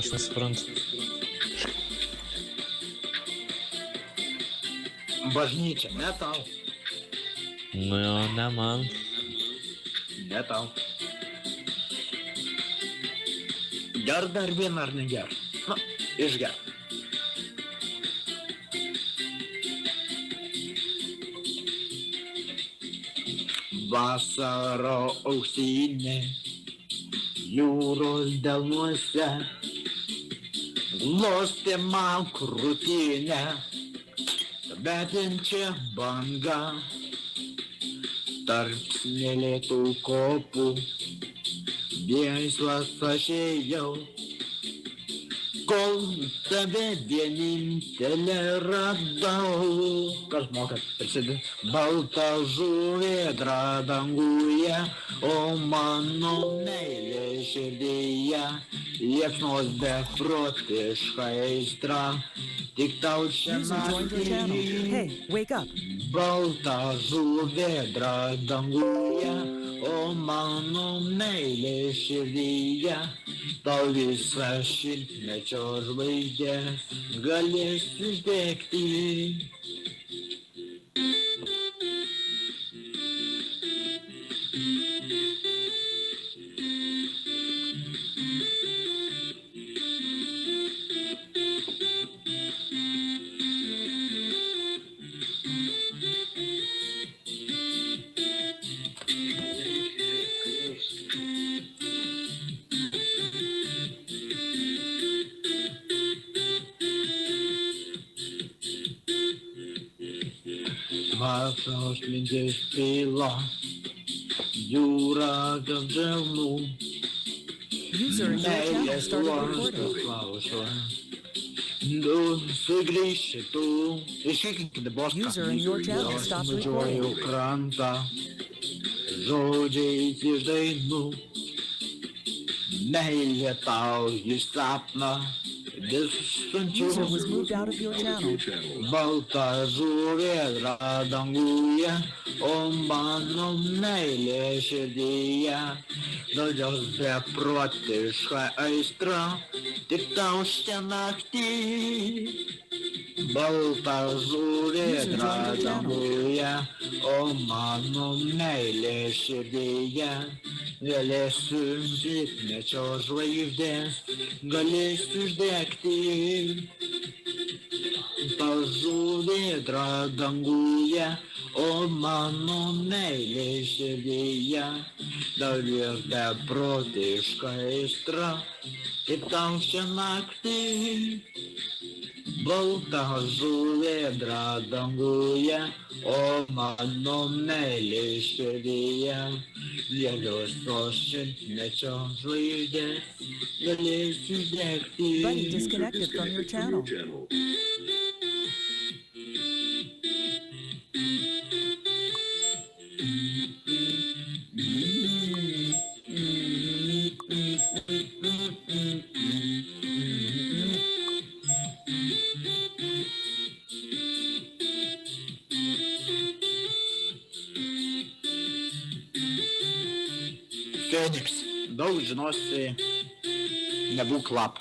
Aš nesuprantu. Bažnyčia, ne tau. Nu jo, ne man. Ne tau. Ger dar vieną ar neger? Na, išger. Vasaro ausinė, jūros delnuose, glostė man krūtinę, betinčia banga, tarp smėlėtų kopų, vienslas aš ėjau, kol tave vienintelė radau. Kas mokat prisidėti? Balta žuvėdra danguje, o mano meilė širdyje, liepsnos beprotiška aistra, tik tau čia User joined your channel. naktį. Hey, wake up. Balta žuvėdra danguje, o mano meilė širdyje, tau visą šimtmečio žvaigždę galės uždegti. Vasaros mintis tyla, jūra dėl delnų, User in your channel meilės started uostas recording. klauso. Du sugrįši tu, iškikite boską. User in your channel stopped Medžioju recording. krantą, žodžiais iš dainų, meilė tau iš sapną, vis sunčiau. User was moved out of your channel. Balta žuvėdra danguje, o mano meilė širdyje, daugiau beprotiška aistra, tik tau šią naktį. Balta žuvėdra danguje, o mano meilė širdyje, galėsiu šimtmečio žvaigždės, galėsiu uždegti. Žuvėdra danguje, o mano meilė širdyje, dar ir beprotiška aistra, tik tau šią naktį. Balta žuvėdra danguje, o mano meilė širdyje, vėliosios šimtmečio žvaigždės galės uždegti. Buddy disconnected from your channel. Feniks, daug žinosi, nebūk lap.